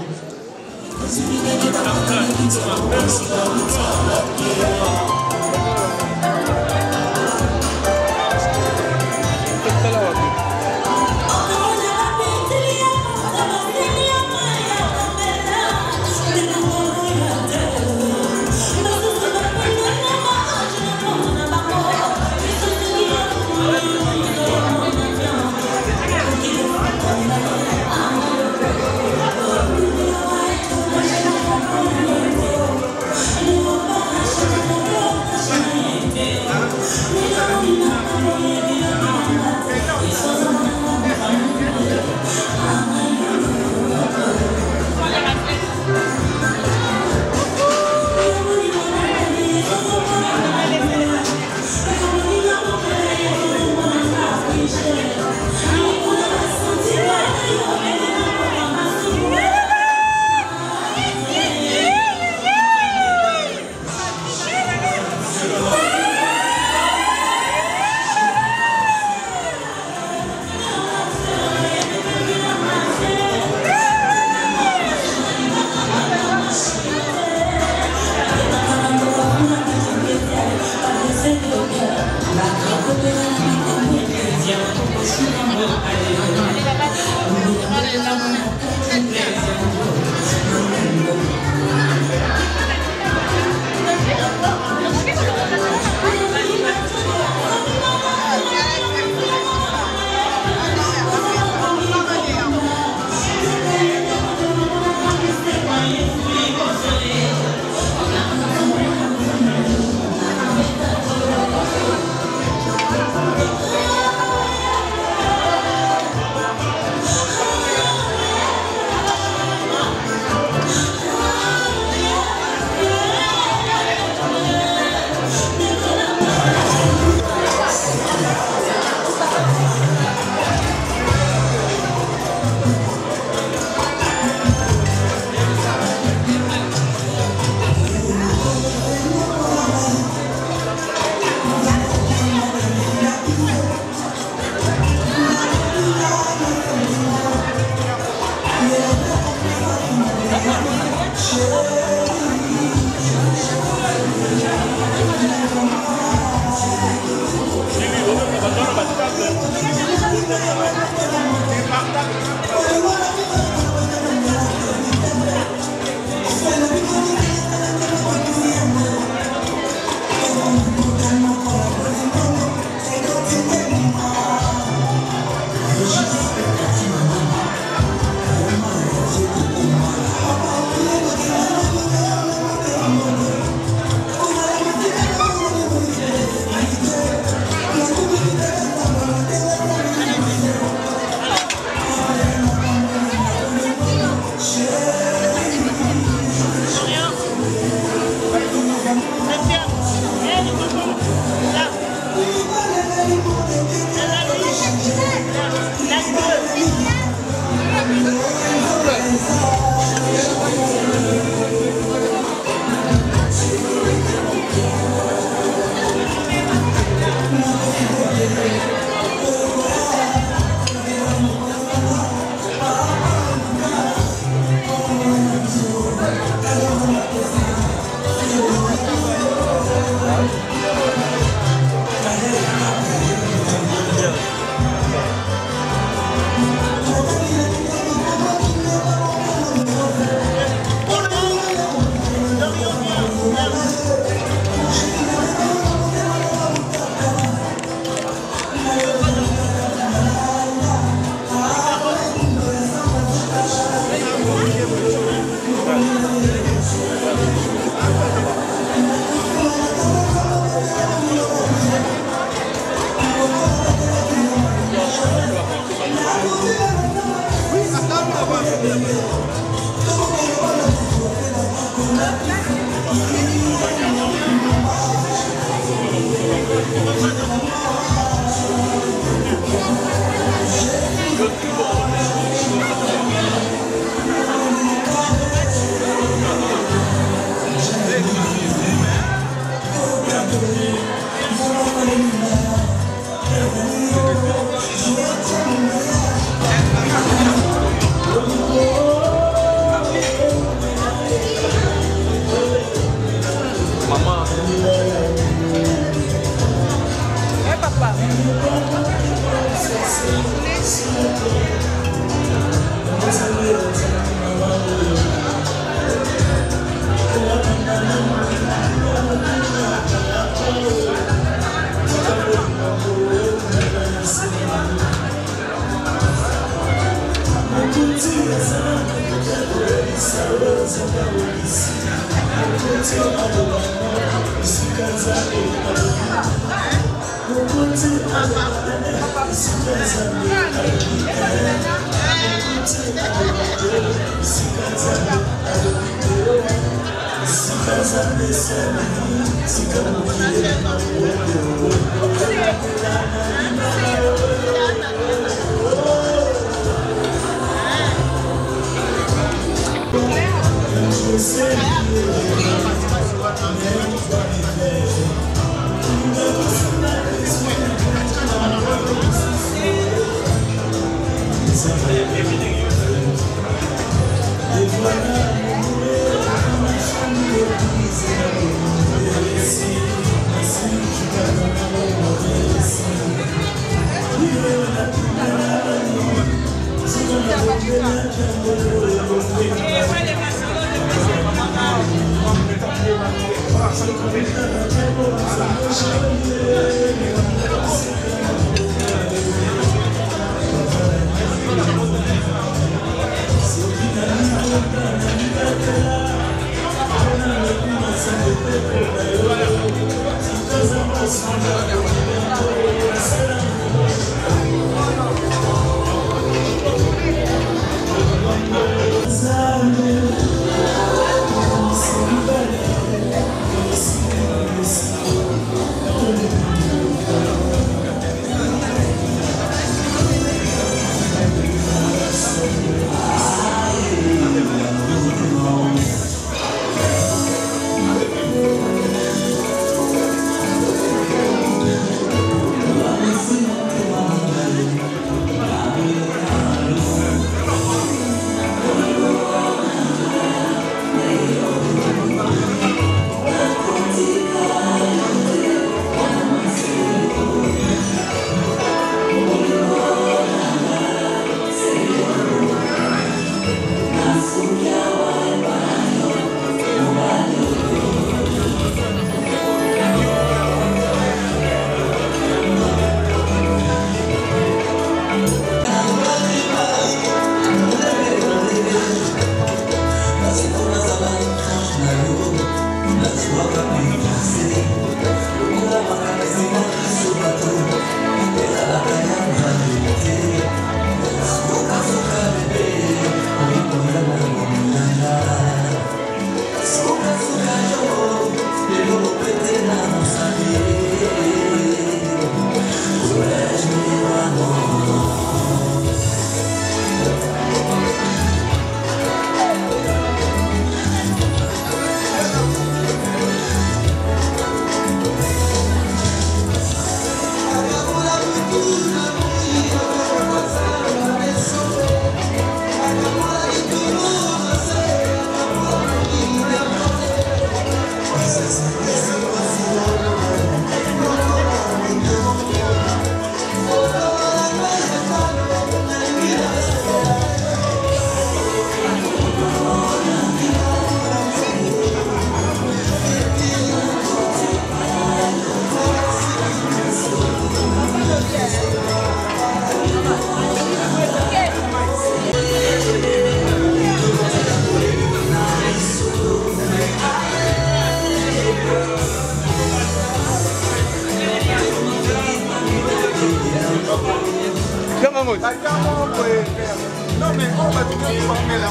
Non mais on va tout former la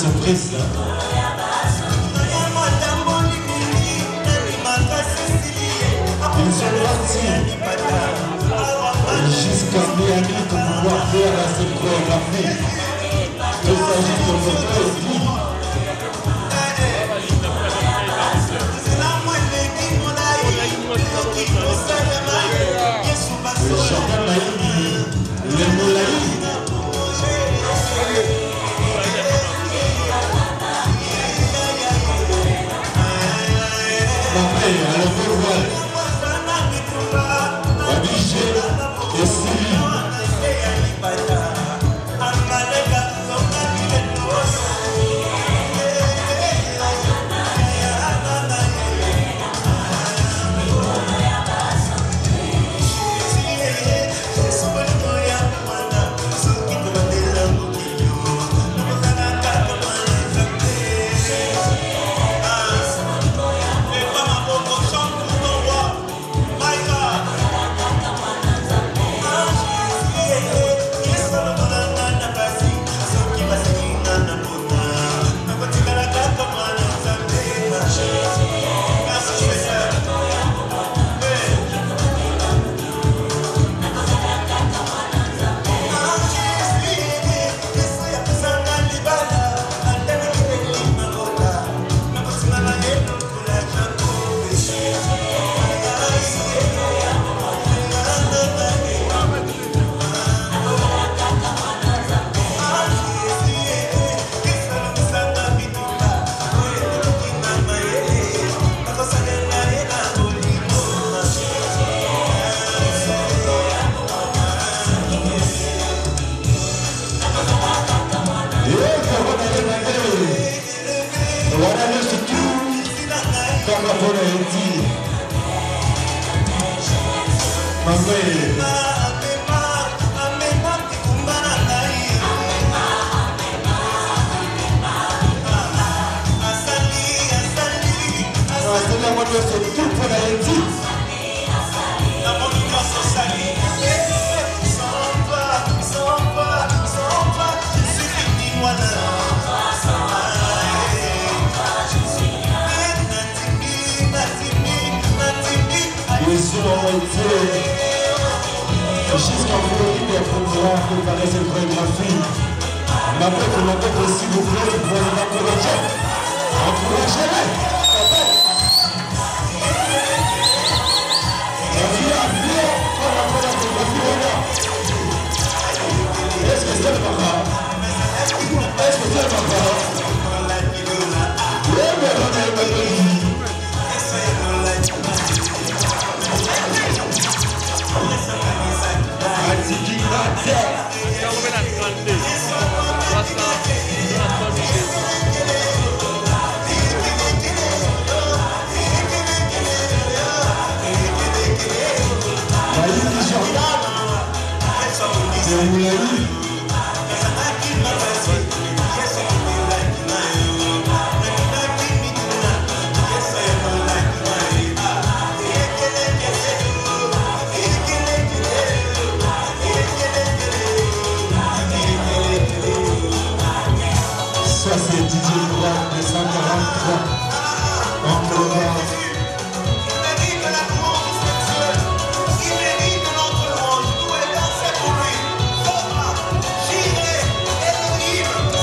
surprise là. Ils sont partis jusqu'à Miami pour pouvoir faire cette chorégraphie. Il s'agit de notre esprit. Le chanteur Naïm, le Moulaï. Alors vous voyez, obligé et Sylvie. Jusqu'en Floride pour pouvoir préparer cette chorégraphie. Mais après, pour l'entendre, s'il vous plaît, vous pouvez l'encourager. Encouragez-les. Est-ce que c'est le papa? Est-ce que c'est le papa?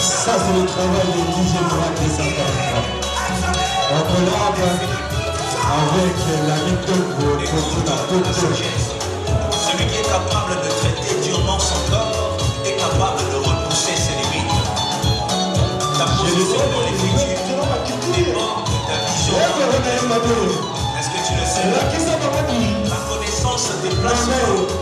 Ça c'est le travail de DJ Mourad de Saint-Antoine. On collabore avec la méthode pour la Toto. Celui qui est capable de traiter durement son corps est capable de repousser ses limites. Ta position dans les futurs dépend de ta vision. Est-ce que tu le sais? La connaissance des placements